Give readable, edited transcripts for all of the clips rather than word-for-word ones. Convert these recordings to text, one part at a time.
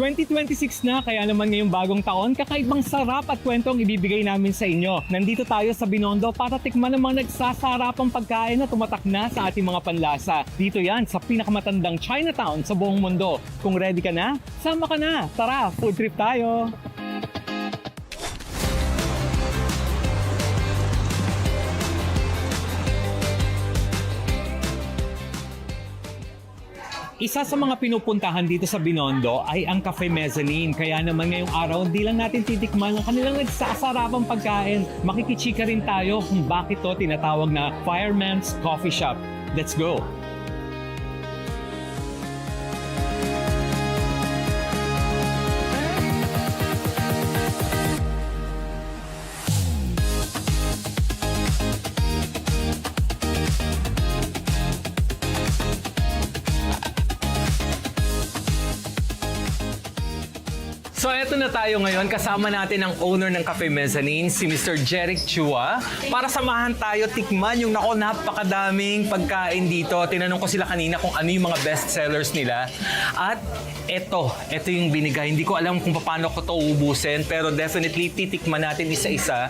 2026 na, kaya naman ngayong bagong taon, kakaibang sarap at kwento ang ibibigay namin sa inyo. Nandito tayo sa Binondo para tikman ng mga nagsasarapang pagkain na tumatak na sa ating mga panlasa. Dito yan sa pinakamatandang Chinatown sa buong mundo. Kung ready ka na, sama ka na. Tara, food trip tayo! Isa sa mga pinupuntahan dito sa Binondo ay ang Cafe Mezzanine. Kaya naman ngayong araw, di lang natin titikman ang kanilang nagsasarapang pagkain. Makikichika rin tayo kung bakit to tinatawag na Fireman's Coffee Shop. Let's go! So eto na tayo ngayon, kasama natin ang owner ng Cafe Mezzanine, si Mr. Jeric Chua, para samahan tayo tikman yung napakadaming pagkain dito. Tinanong ko sila kanina kung ano yung mga best sellers nila. At eto yung binigay. Hindi ko alam kung paano ko to ubusin, pero definitely titikman natin isa-isa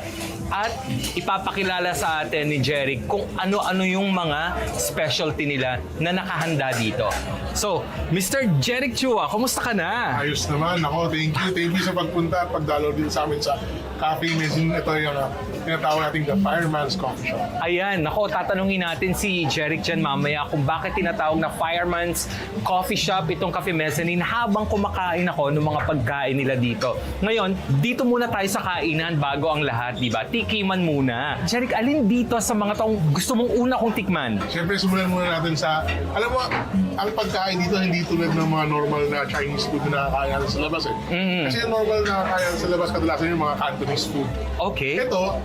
at ipapakilala sa atin ni Jeric kung ano-ano yung mga specialty nila na nakahanda dito. So, Mr. Jeric Chua, kumusta ka na? Ayos naman. Ako, thank you sa pagpunta at pagdalaw din sa amin sa Cafe Mezzanine. Ito yung tinatawag natin the Fireman's Coffee Shop. Ayan, nako, tatanungin natin si Jeric dyan mamaya kung bakit tinatawag na Fireman's Coffee Shop itong Cafe Mezzanine habang kumakain ako ng mga pagkain nila dito. Ngayon, dito muna tayo sa kainan bago ang lahat, di ba? Tikiman muna. Jeric, alin dito sa mga tong gusto mong una kong tikman? Siyempre, simulan muna natin sa, alam mo, ang pagkain dito hindi tulad ng mga normal na Chinese food na nakakain natin sa labas eh. Kasi yung normal na nakakain sa labas, kadalasan yung mga Cantonese food. Okay. Ito,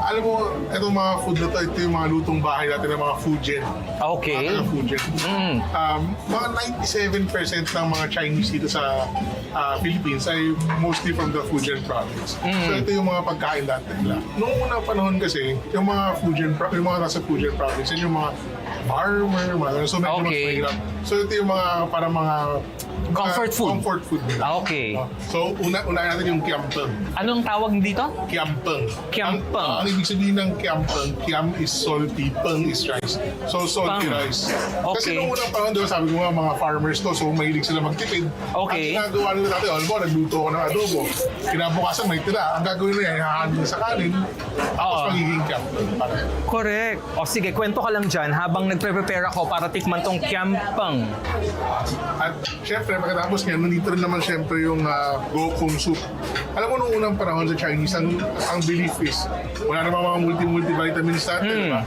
alam mo, itong mga food na ito yung mga lutong bahay natin ng mga Fujian. Okay. Mga Fujian. Mga 97% ng mga Chinese dito sa Philippines ay mostly from the Fujian province. So ito yung mga pagkain natin nila. Noong unang panahon kasi, yung mga yung mga nasa Fujian province, yun yung mga farmer, mga so medyo mas mahirap. So ito yung mga parang mga Comfort food. Comfort food nila. Okay. So unahin natin yung kiampeng. Anong tawag dito? Kiampeng. Kiampeng. Ang ibig sabihin ng kiampeng, kiam is salty, peng is rice. So salty Peng. rice. Okay. Kasi nung unang panahon doon, sabi ko nga mga farmers to, so mahilig sila magtipid. Okay. Ang ginagawa nila natin, alam mo, nagluto ko ng adobo. Kinabukasan may tira. Ang gagawin nila, ihahandin sa kanin. Tapos magiging kiampeng. Correct. O sige, kwento ka lang dyan habang nagpre-prepare ako para tikman tong kiampeng. At syempre, pagkatapos niyan, nandito rin naman syempre yung gokong soup. Alam mo, nung unang panahon sa Chinese, ang belief is, wala namang mga multivitamins natin, di ba?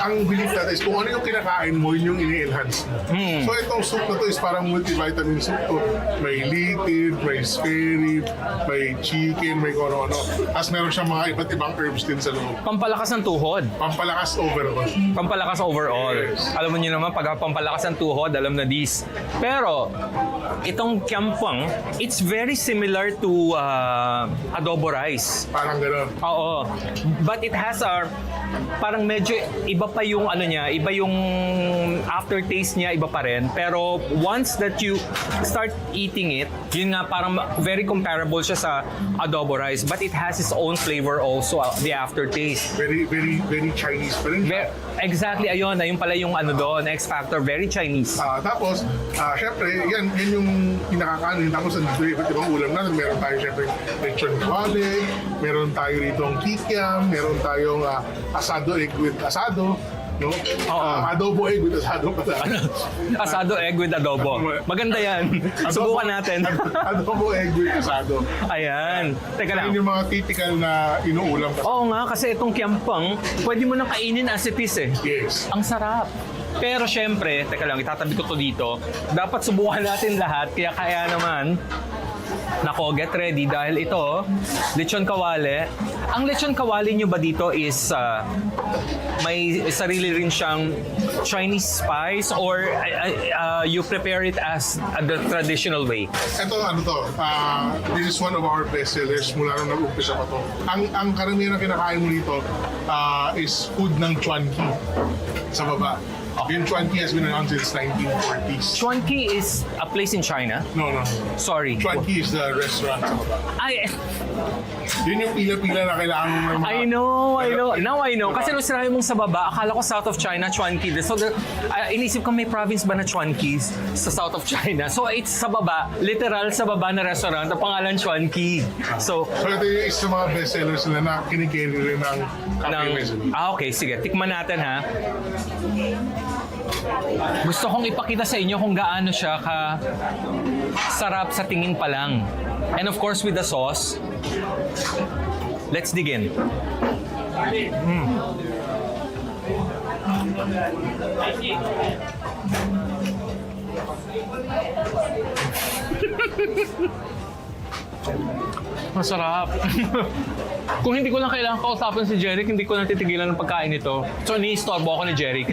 Ang belief natin is, kung ano yung kinakain mo, yun yung ini-enhance mo. So itong soup na to is parang multivitamin soup to. May litid, may spare rib, may chicken, may kono-ano. Tapos meron siyang mga iba't ibang herbs din sa loob. Pampalakas ng tuhod. Pampalakas overall. Pampalakas overall. Yes. Alam mo nyo naman, pag pampalakas ng tuhod, alam na this. Pero, itong kiampeng, it's very similar to adobo rice. Parang gano'n. Oo. But it has parang medyo iba pa yung ano niya, iba yung aftertaste niya, iba pa rin. Pero once that you start eating it, yun nga parang very comparable siya sa adobo rice. But it has its own flavor also, the aftertaste. Very Chinese pa rin. Exactly, ayun pala yung ano doon, X Factor, very Chinese. Tapos, syempre, yan yung pinakakanin. Tapos, nandito yung iba't ibang ulam natin. Meron tayo, syempre, lechon kawali, meron tayo ritong kikiam, meron tayong asado egg with asado. No? Adobo egg with asado pala. Asado egg with adobo. Maganda yan. Subukan natin. Adobo egg with asado. Ayan. Teka lang. Yan yung mga typical na inuulam. Oo nga, kasi itong kiampeng, pwede mo nang kainin as it is eh. Yes. Ang sarap. Pero syempre, teka lang, itatabi ko to dito. Dapat subukan natin lahat, kaya naman, nako, get ready dahil ito, lechon kawali. Ang lechon kawali nyo ba dito is may sarili rin siyang Chinese spice or you prepare it as the traditional way? Ito, this is one of our best sellers mula nung nag-umpisa pa to. Ang karamihan na kinakain mo dito is food ng Chuanqi sa baba. Yung Chuanqi has been around since 1940s. Chuanqi is a place in China? No. Sorry. Chuanqi is the restaurant sa baba. Ay, Yun yung pila-pila na kailangan mo ng mga... I know. Now I know. Kasi nung sinabi mong sa baba, akala ko south of China, Chuanqi. So, inisip ko may province ba na Chuanqi sa south of China. So, it's sa baba, literal sa baba na restaurant, ang pangalan Chuanqi. So, So ito yung isa sa mga bestsellers nila na kinikiri rin ng Cafe Mezzanine. okay, sige. Tikman natin, ha. Gusto kong ipakita sa inyo kung gaano siya ka sarap sa tingin pa lang. And of course, with the sauce, let's dig in. Masarap. Kung hindi ko lang kailangan kausapin si Jeric, hindi ko natitigilan ng pagkain nito. So, ni-istorbo ako ni Jeric.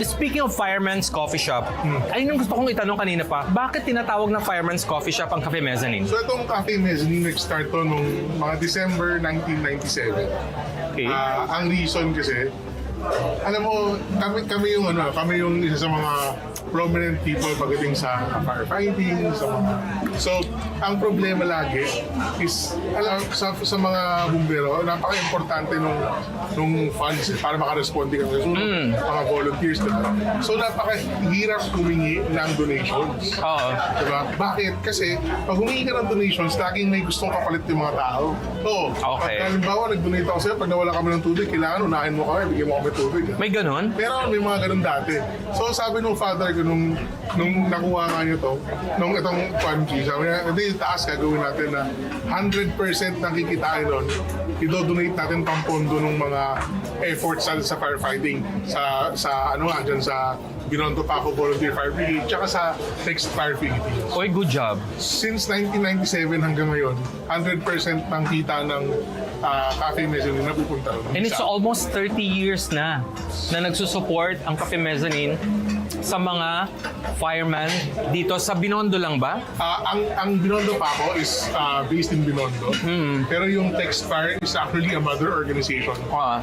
Speaking of Fireman's Coffee Shop, ayun yung gusto kong itanong kanina pa, bakit tinatawag na Fireman's Coffee Shop ang Cafe Mezzanine? So itong Cafe Mezzanine nag-start to nung mga December 1997. Okay. Ang reason kasi, alam mo, kami yung isa sa mga prominent people pagdating sa firefighting, sa mga... So, ang problema lagi is, alam, sa mga bumbero, napaka-importante nung funds para makaresponde kami. So, mga volunteers, diba? So, napaka-hirap humingi ng donations. Oo. Diba? Bakit? Kasi, pag humingi ka ng donations, laging may gustong kapalit yung mga tao. So, Okay. pag halimbawa, nag-donate ako sa'yo, pag nawala kami ng tubig, kailangan unahin mo kami, bigyan mo kami tubig. May ganon? Pero may mga ganun dati. So sabi nung father ko nung nakuha nga niyo to, nung itong Chuanqi, sabi niya, hindi, taas gagawin natin na 100% ng kikitain nun, i-donate natin pang pondo ng mga efforts sa firefighting, sa ano nga, dyan sa Binondo Paco Volunteer Fire Brigade, tsaka sa Next Fire Philippines. Oy, good job. Since 1997 hanggang ngayon, 100% ng kita ng Cafe Mezzanine na pupunta ron. And it's almost 30 years na nagsusupport ang Cafe Mezzanine sa mga fireman dito sa Binondo lang ba? Ang Binondo Paco is based in Binondo. Pero yung Text Fire is actually a mother organization.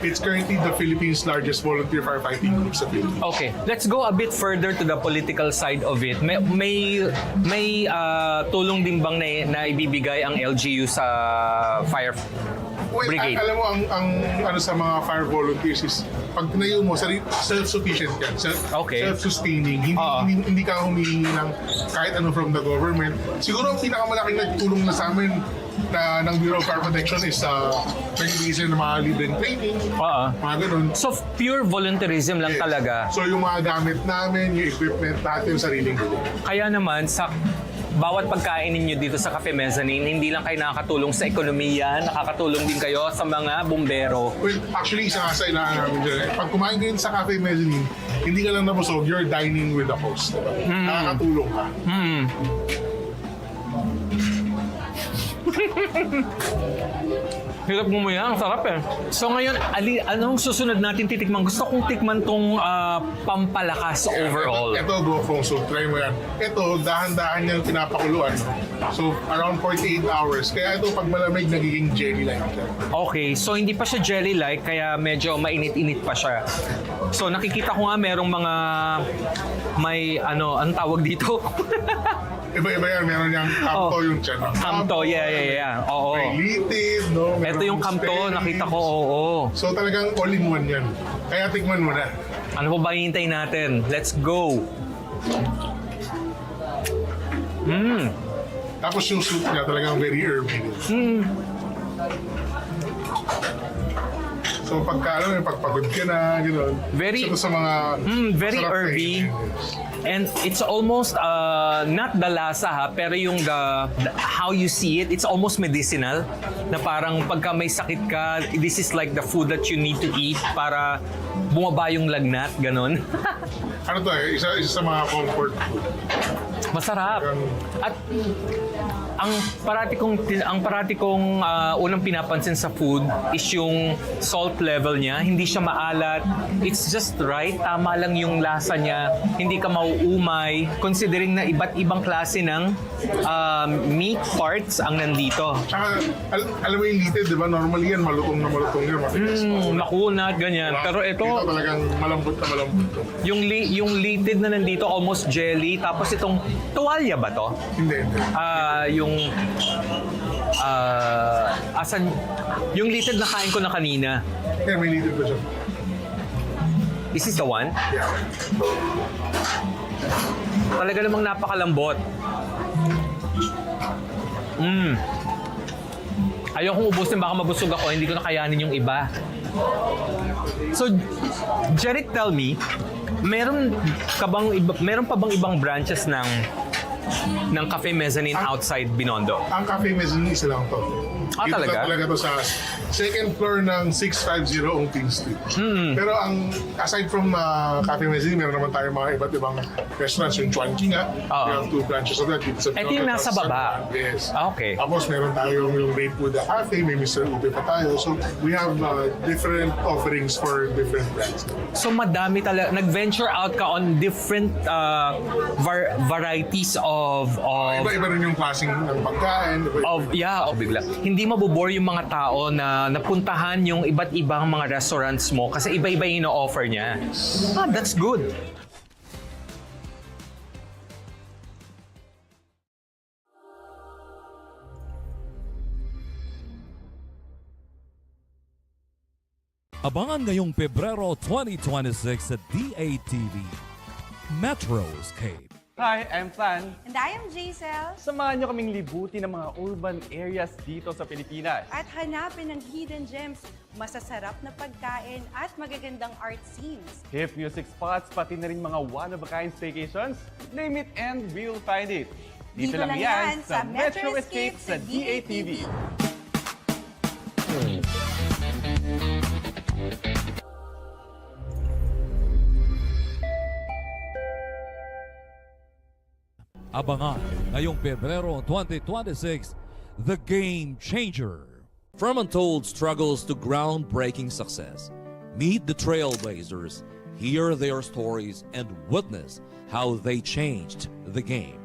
It's currently the Philippines' largest volunteer firefighting group sa Philippines. Okay, let's go a bit further to the political side of it. May tulong din bang na ibibigay ang LGU sa fire Well, brigade? alam mo, ang ano sa mga fire volunteers is pag tinayo mo, self-sufficient ka, Okay. self-sustaining, hindi ka humihingi ng kahit ano from the government. Siguro ang pinakamalaking nagtulong na sa amin ng Bureau of Fire Protection is nagbibigay sila ng mga libreng training, mga ganun. So pure volunteerism lang talaga. So yung mga gamit namin, yung equipment natin, sariling gulo. Kaya naman sa bawat pagkain ninyo dito sa Cafe Mezzanine, hindi lang kayo nakakatulong sa ekonomiya, nakakatulong din kayo sa mga bumbero. Well, actually, isa nga sa inaano namin dyan. Pag kumain kayo sa Cafe Mezzanine, hindi ka lang nabusog, you're dining with the host. Diba? Nakakatulong ka. Hirap gumuya, ang sarap eh. So ngayon, anong susunod natin titikman? Gusto kong tikman tong pampalakas overall. Ito, gokong soup. Try mo yan. Ito, dahan-dahan niyang pinapakuluan. So, around 48 hours. Kaya ito, pag malamig, nagiging jelly-like. Okay, so hindi pa siya jelly-like, kaya medyo mainit-init pa siya. So nakikita ko nga merong mga may anong tawag dito? Iba-iba yan. Meron niyang kamto yung tiyan. Kamto, yeah. Oo. May litid, no? Ito yung kamto, nakita ko, oo. So talagang all-in-one yan. Kaya tikman mo na. Ano pa ba hinihintay natin? Let's go! Tapos yung soup niya talagang very herby. So pagka pagpagod ka na, gano'n. Very- So, ito sa mga... very sarap herby. kainin. And it's almost, not the lasa ha, pero yung how you see it, it's almost medicinal. Na parang pagka may sakit ka, this is like the food that you need to eat para bumaba yung lagnat, ganon. Ano to isa sa mga comfort food. Masarap. At ang parati kong unang pinapansin sa food is yung salt level niya. Hindi siya maalat. It's just right. Tama lang yung lasa niya. Hindi ka mauumay. Considering na iba't ibang klase ng meat parts ang nandito. Tsaka, alam mo yung litid, di ba? Normally yan, malutong yan. Matigas. Makunat, ganyan. Pero ito, talagang malambot na malambot. yung litid na nandito, almost jelly. Tapos itong tuwalya ba to? Hindi. Yung litid na kain ko na kanina. Yeah, may litid pa siya. Is this the one? Yeah. Talaga namang napakalambot. Ayokong ubusin, baka mabusog ako, hindi ko na kayanin yung iba. So, Jeric, tell me, meron pa bang ibang branches ng Cafe Mezzanine outside Binondo? Ang Cafe Mezzanine isa lang to. Dito Talaga? talaga to sa second floor ng 650 Ongping Street. Pero aside from Cafe Mezzanine, meron naman tayo mga iba't ibang restaurants. Yung Chuan King, we have 2 branches of that. Dito sa Ito yung nasa baba? Yes. Okay. Tapos meron tayong yung Rape Buddha Cafe, may Mr. Ube pa tayo. So we have different offerings for different brands. So madami talaga, nag-venture out ka on different varieties of Iba-iba rin yung klaseng ng pagkain. bigla. Hindi mabobore yung mga tao na napuntahan yung iba't ibang mga restaurants mo kasi iba-iba yung ino-offer niya. That's good. Abangan ngayong Pebrero 2026 sa DATV. Metroscape. Hi, I'm Plan. And I am Jaisel. Samahan niyo kaming libuti ng mga urban areas dito sa Pilipinas. At hanapin ang hidden gems, masasarap na pagkain at magagandang art scenes. Hip music spots, pati na rin mga one-of-a-kind staycations. Name it and we'll find it. Dito lang yan sa Metro Escape sa DATV. Abangan ngayong Pebrero 2026, The Game Changer. From untold struggles to groundbreaking success, meet the trailblazers, hear their stories, and witness how they changed the game.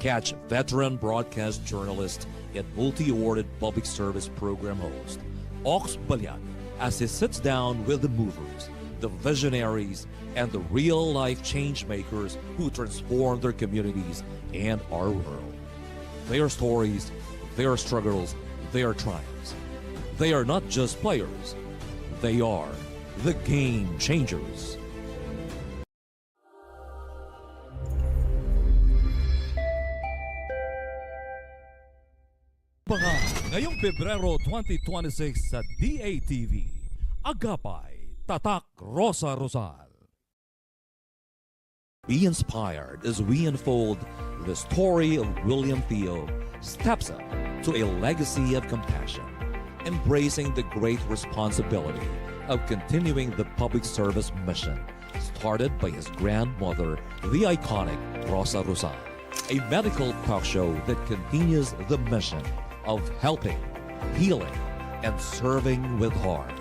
Catch veteran broadcast journalist and multi-awarded public service program host Ox Balyan as he sits down with the movers, the visionaries, and the real-life change makers who transform their communities and our world. Their stories, their struggles, their triumphs. They are not just players, they are the game changers. Abangan ngayong Pebrero 2026 sa DATV. Agapay, Tatak Rosa Rosal. Be inspired as we unfold the story of William Theo steps up to a legacy of compassion, embracing the great responsibility of continuing the public service mission started by his grandmother, the iconic Rosa Rosal, a medical talk show that continues the mission of helping, healing, and serving with heart.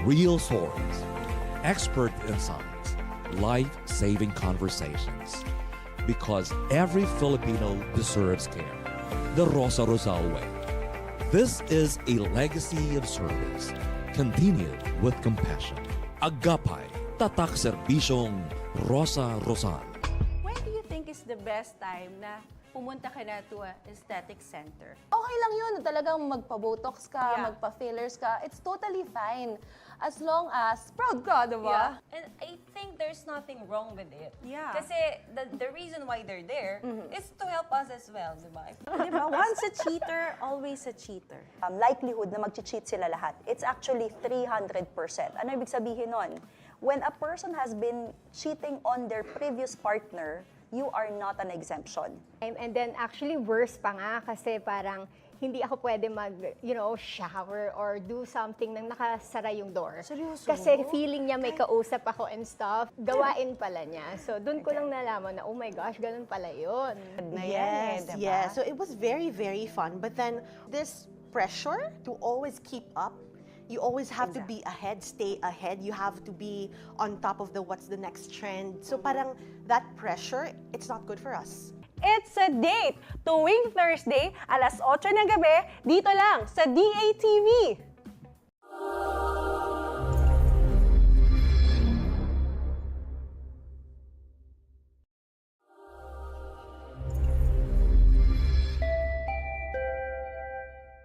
Real stories, expert insights, life-saving conversations. Because every Filipino deserves care. The Rosa Rosal way. This is a legacy of service, continued with compassion. Agapay, tatak serbisyong Rosa Rosal. When do you think is the best time na pumunta ka na to a aesthetic center? Okay lang yun. Talagang magpa-botox ka, Yeah. magpa-fillers ka. It's totally fine. As long as proud ka, di ba? And I think there's nothing wrong with it. Yeah. Kasi the reason why they're there is to help us as well, di ba? Diba? Once a cheater, always a cheater. Likelihood na mag-cheat sila lahat, it's actually 300%. Ano ibig sabihin nun? When a person has been cheating on their previous partner, you are not an exemption. And then actually worse pa nga kasi parang hindi ako pwede shower or do something nang nakasara yung door. Seryoso? Kasi feeling niya may kausap ako and stuff. Gawain pala niya. So, doon ko lang nalaman na, oh my gosh, ganun pala yun. Yes, diba? yes. So it was very, very fun. But then this pressure to always keep up, you always have to be ahead, stay ahead. You have to be on top of what's the next trend. So parang that pressure, it's not good for us. It's a Date! Tuwing Thursday, alas 8 ng gabi, dito lang sa DATV.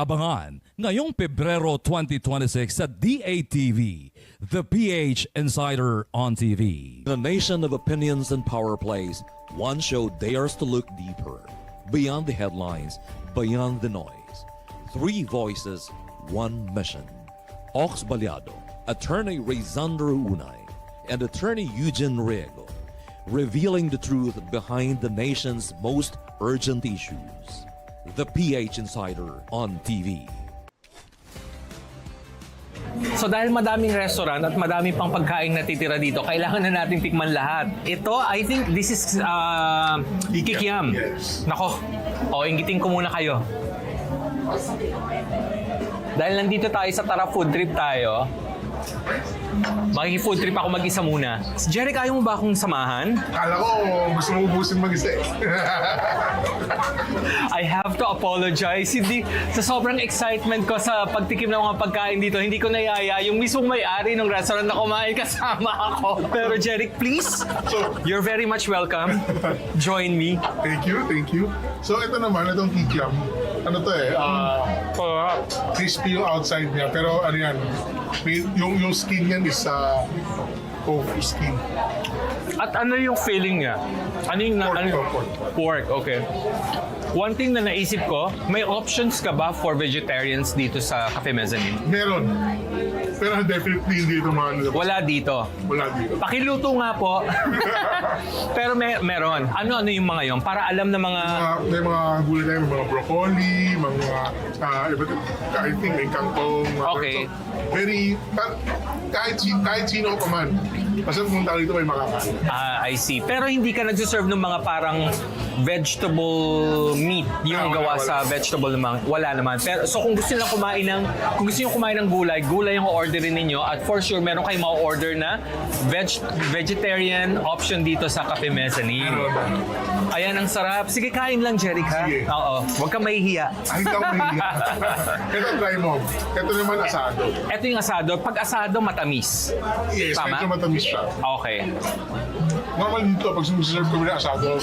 Abangan ngayong Pebrero 2026 sa DATV, The PH Insider on TV. In a nation of opinions and power plays, one show dares to look deeper, beyond the headlines, beyond the noise. Three voices, one mission. Ox Baliado, attorney Rayzandro Unay, and attorney Eugene Riego, revealing the truth behind the nation's most urgent issues. The PH Insider on TV. So dahil madaming restaurant at madami pang pagkain natitira dito, kailangan na natin tikman lahat. Ito, I think this is Kikiam. Yes. Nako, inggitin ko muna kayo. Dahil nandito tayo sa Tara Food Trip tayo, makiki-food trip ako mag-isa muna. Jeric, ayaw mo ba akong samahan? Kala ko, gusto mo ubusin mag-isa eh. I have to apologize. Hindi, sa sobrang excitement ko sa pagtikim ng mga pagkain dito, hindi ko nayaya yung mismong may-ari ng restaurant na kumain kasama ako. Pero Jeric, please, you're very much welcome. Join me. Thank you, thank you. So ito naman, itong kikiam. Ano to eh, crispy yung outside niya. Pero ano yan, yung skin yan is tofu skin. At ano yung feeling niya? Ano yung pork, okay. One thing na naisip ko, may options ka ba for vegetarians dito sa Cafe Mezzanine? Meron. Pero definitely hindi ito mga nila. Wala dito. Wala dito. Pakiluto nga po. Pero meron. Ano yung mga yon? Para alam na mga... May mga gulay tayo, mga broccoli, mga I think may kangkong. Okay. So, very, kahit sino pa man. Basta pumunta dito may makakain. I see. Pero hindi ka nagsiserve ng mga parang vegetable meat yung gawa sa vegetable naman. Wala naman. Pero so kung gusto niyo kumain ng gulay yung orderin ninyo at for sure meron kayong ma-order na vegetarian option dito sa Cafe Mezzanine. Ayan, ang sarap. Sige, kain lang, Jeric, ha? Sige. Oo. Huwag kang mahihiya. Ay, hindi ako mahihiya. Ito, try mo. Ito naman asado. Ito yung asado. Pag asado, matamis. Yes, Tama? medyo matamis siya. Okay. Normal dito, pag sumuserve kami ng asado,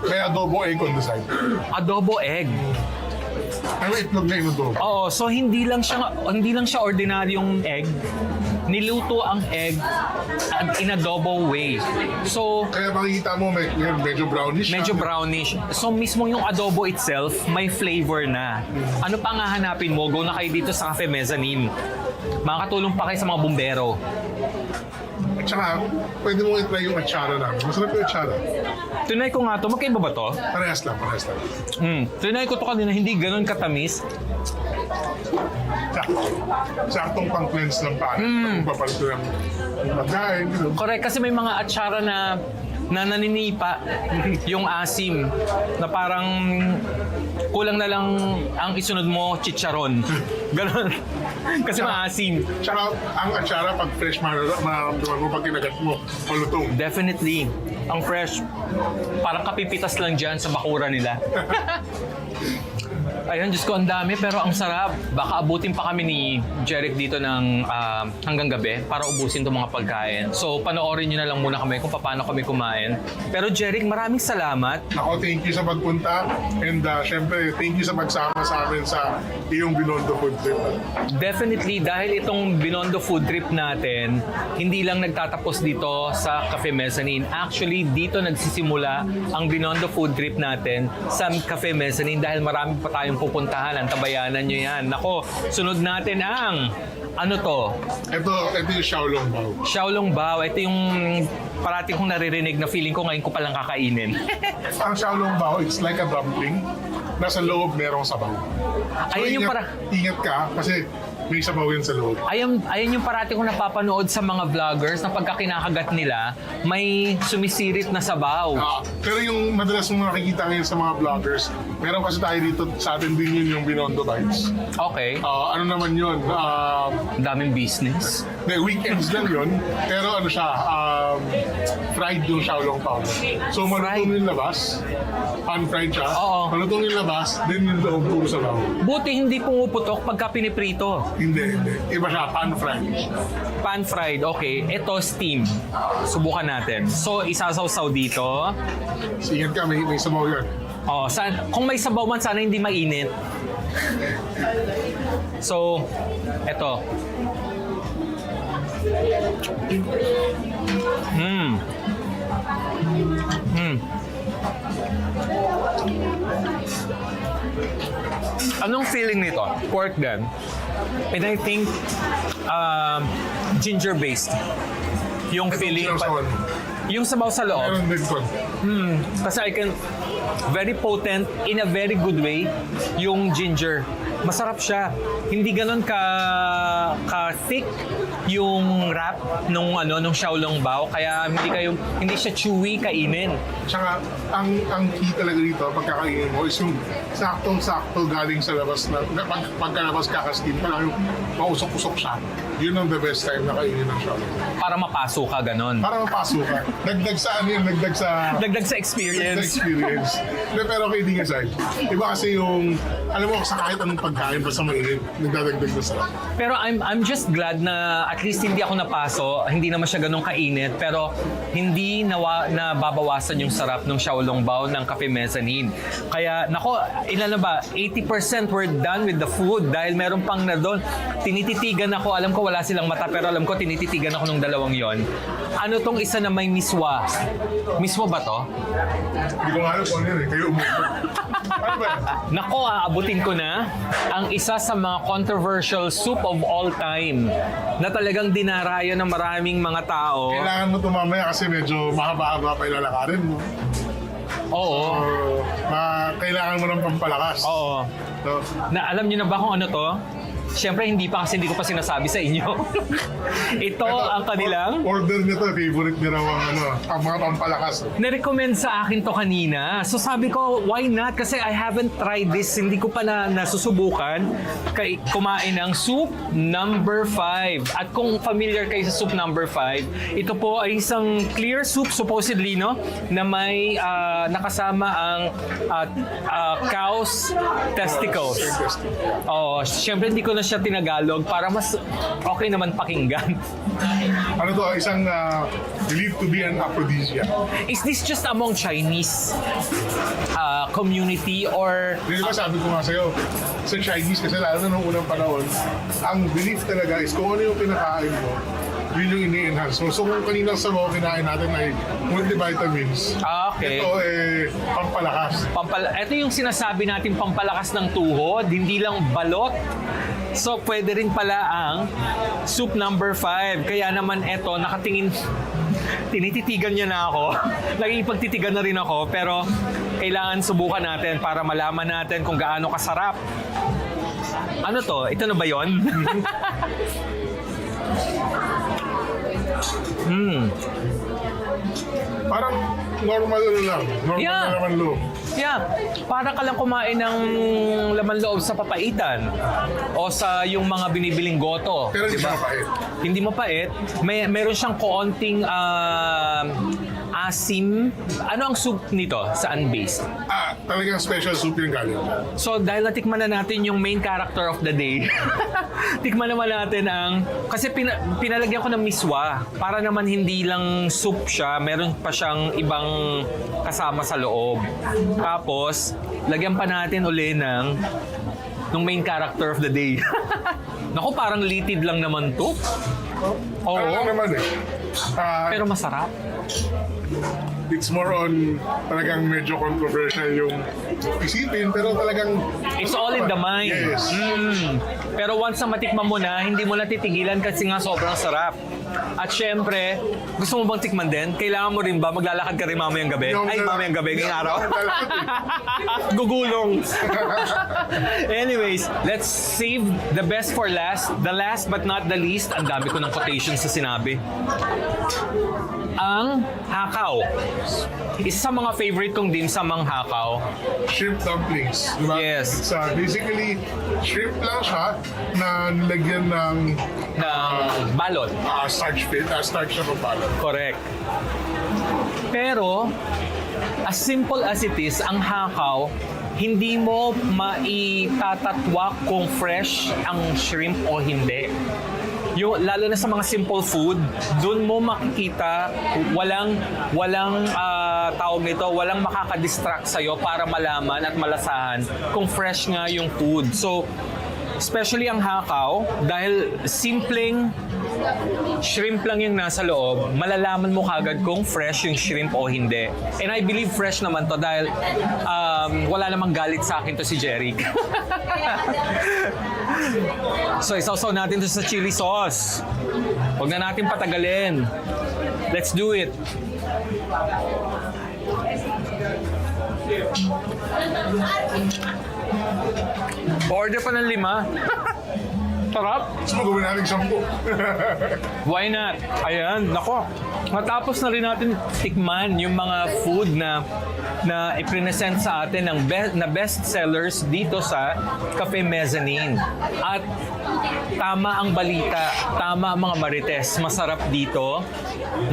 may adobo egg on the side. Adobo egg. Ay, may itlog na inudobo. Oo, so hindi lang siya ordinaryong egg. Niluto ang egg in a double way. So, Kaya makikita mo, medyo brownish. medyo brownish. So, mismo yung adobo itself, may flavor na. Ano pa nga hanapin mo? Go na kayo dito sa Cafe Mezzanine. Makakatulong pa kayo sa mga bumbero. At saka, pwede mo i-try yung atsara namin. Masarap yung atsara. Tunay ko nga to. Magkaiba ba to? Parehas lang. Tunay ko to kanina, hindi ganun katamis. Saktong pang-cleanse ng paan. Papalito ng pagkain. Correct, kasi may mga atsara na naninipa yung asim na parang kulang na lang ang isunod mo chicharon. Ganon. Kasi maasim. Tsaka ang atsara pag fresh mararamdaman mo pag kinagat mo, malutong. Definitely. Ang fresh. Parang kapipitas lang dyan sa bakura nila. Ayun, Diyos ko, ang dami pero ang sarap. Baka abutin pa kami ni Jeric dito ng hanggang gabi para ubusin itong mga pagkain. So, panoorin nyo na lang muna kami kung paano kami kumain. Pero Jeric, maraming salamat. Ako, thank you sa pagpunta. And syempre, thank you sa pagsama sa amin sa iyong Binondo Food Trip. Definitely, dahil itong Binondo Food Trip natin, hindi lang nagtatapos dito sa Cafe Mezzanine. Actually, dito nagsisimula ang Binondo Food Trip natin sa Cafe Mezzanine dahil marami pa tayong pupuntahan. Antabayanan nyo yan. Nako, sunod natin ang ano to? Ito yung Xiaolong Bao. Xiaolong Bao. Ito yung parating kong naririnig na feeling ko ngayon ko palang kakainin. Ang Xiaolong Bao, it's like a dumpling. nasa loob merong sabaw. So, Ayun yung ingat ka kasi may sabaw yan sa loob. Ayun yung parati kong napapanood sa mga vloggers na pagka kinakagat nila, may sumisirit na sabaw. Pero yung madalas mong nakikita ngayon sa mga vloggers, meron kasi tayo dito sa atin din yun yung Binondo Bites. Okay. Ano naman yun? Ang daming business. Weekends lang yun. Pero ano siya, fried yung Xiaolong powder. So malutong yung labas, pan-fried siya. Oo. Malutong yung labas, then yung loob puro sabaw. Buti hindi pumuputok pagka piniprito. Hindi. Iba siya, pan-fried. Pan-fried, okay. Ito, steam. Subukan natin. So, isasawsaw dito. So, ingat ka, may sabaw yun. Kung may sabaw man, sana hindi mainit. So, eto. Anong feeling nito? Pork din. And I think ginger-based. Yung feeling. Yung sabaw sa loob. Meron din ko. Kasi very potent in a very good way yung ginger. Masarap siya. Hindi ganon ka thick yung wrap nung Xiaolong Bao, kaya hindi siya chewy kainin. Tsaka, ang key talaga dito, pagkakainin mo, is yung saktong-sakto galing sa labas na, pagkalabas kakasteam, parang yung mausok-usok siya. Yun ang the best time na kainin ng Xiaolong. Para mapaso ka ganon. Para mapasok ka. Dagdag sa experience. Pero okay din aside. Iba kasi yung, alam mo, sa kahit anong pagkain, basta mainit, nagdadagdag na sarap. Pero I'm just glad na at least hindi ako napaso, hindi naman siya ganun kainit, pero hindi nababawasan yung sarap ng Xiaolong Bao ng Cafe Mezzanine. Kaya, nako, ilan na ba? 80% we're done with the food dahil meron pang na doon. Tinititigan ako, alam ko wala silang mata, pero alam ko tinititigan ako nung dalawang yon. Ano tong isa na may miswa? Miswa ba to? Hindi ko nga alam kung ano yun eh. Kayo umupo. Ano ba? Nako, aabutin ko na ang isa sa mga controversial soup of all time na talagang dinarayo ng maraming mga tao. Kailangan mo tumamaya kasi medyo mahaba-haba pa ilalakarin mo. Oo. Kailangan mo ng pampalakas. Oo. So, Alam niyo na ba kung ano to? Siyempre, hindi pa kasi hindi ko pa sinasabi sa inyo. Ito ang kanilang... Order nito, favorite nila ang mga pampalakas. Na-recommend sa akin to kanina. So sabi ko, why not? Kasi I haven't tried this. Hindi ko pa nasusubukan kumain ng soup number 5. At kung familiar kayo sa soup number 5, ito po ay isang clear soup supposedly, no? Na may nakasama ang cow's testicles. Siyempre hindi ko na siya tinagalog para mas okay naman pakinggan. Ano to? Isang believed to be an aphrodisiac. Is this just among Chinese community or... Di ba sabi ko nga sa'yo, sa Chinese kasi lalo na nung unang panahon, ang belief talaga is kung ano yung pinakain mo, yun yung ini-enhance mo. So kung kaninang sabaw kinain natin ay multivitamins, okay. Ito pampalakas. Ito yung sinasabi natin pampalakas ng tuhod, hindi lang balot. So pwede rin pala ang soup number 5. Kaya naman ito, tinititigan niya na ako. Nagipagtitigan na rin ako, pero kailangan subukan natin para malaman natin kung gaano kasarap. Ano to? Ito na ba yun? Parang normal lang. Normal Yeah. na naman loob. Yeah, para ka lang kumain ng laman loob sa papaitan o sa yung mga binibiling goto. Pero hindi diba? siya mapait. Hindi mapait. Meron siyang konting asim. Ano ang soup nito? Saan based? Talagang special soup yung galing. So dahil natikman na natin yung main character of the day, tikman naman natin kasi pinalagyan ko ng miswa para naman hindi lang soup siya, meron pa siyang ibang kasama sa loob. Tapos, lagyan pa natin uli ng main character of the day. Naku, parang litid lang naman to. Oo. Ano lang naman Pero masarap. It's more on talagang medyo controversial yung isipin, pero talagang... It's all in the mind. Yes. Pero once na matikman mo na, hindi mo na titigilan kasi nga sobrang sarap. At syempre, gusto mo bang tikman din? Kailangan mo rin ba? Maglalakad ka rin mamayang gabi? Ay, mamayang gabi, ngayong araw? Gugulong. Anyways, let's save the best for last. The last but not the least, ang dami ko ng quotations sa sinabi. Ang hakaw. Isa sa mga favorite kong dim sum ang hakaw. Shrimp dumplings. Diba? Yes. It's basically, shrimp lang siya na nilagyan ng Balot. starch siya ng balot. Correct. Pero, as simple as it is, ang hakaw, hindi mo maitatatwak kung fresh ang shrimp o hindi. Lalo na sa mga simple food, doon mo makikita walang tawag nito, walang makakadistract sa'yo para malaman at malasahan kung fresh nga yung food. So, especially ang hakaw, dahil simpleng shrimp lang yung nasa loob, malalaman mo kagad kung fresh yung shrimp o hindi. And I believe fresh naman to dahil wala namang galit sa akin to si Jeric. So, isawsaw natin to sa chili sauce. Huwag na natin patagalin. Let's do it. Order pa ng 5. Sarap. So, gawin natin 10. Why not? Ayan, nako. Matapos na rin natin tikman yung mga food na i-present sa atin ng best sellers dito sa Cafe Mezzanine. At tama ang balita, tama ang mga marites. Masarap dito,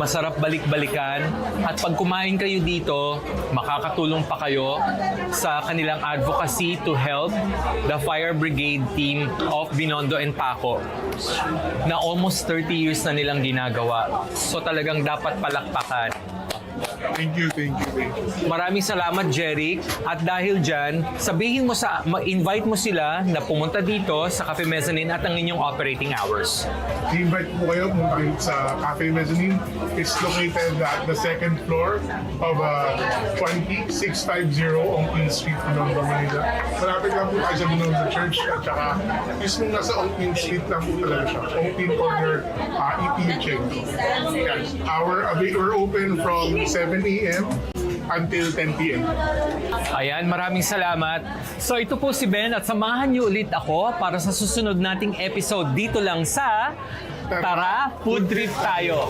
masarap balik-balikan. At pag kumain kayo dito, makakatulong pa kayo sa kanilang advocacy to help the Fire Brigade team of Binondo and Paco na almost 30 years na nilang ginagawa. So talagang dapat palakpakan. Thank you. Maraming salamat, Jeric. At dahil dyan, invite mo sila na pumunta dito sa Cafe Mezzanine at ang inyong operating hours. I-invite po kayo pumunta sa Cafe Mezzanine. It's located at the second floor of 20650 on Queen Street, Binondo, Manila. Malapit lang po tayo sa Binondo Church at saka mismo nasa on Queen Street lang po talaga siya. On Queen Corner, EPHing. Yes. We're open from 7 a.m. until 10 p.m. Ayan, maraming salamat. So ito po si Ben at samahan niyo ulit ako para sa susunod nating episode dito lang sa Tara, Food Trip Tayo!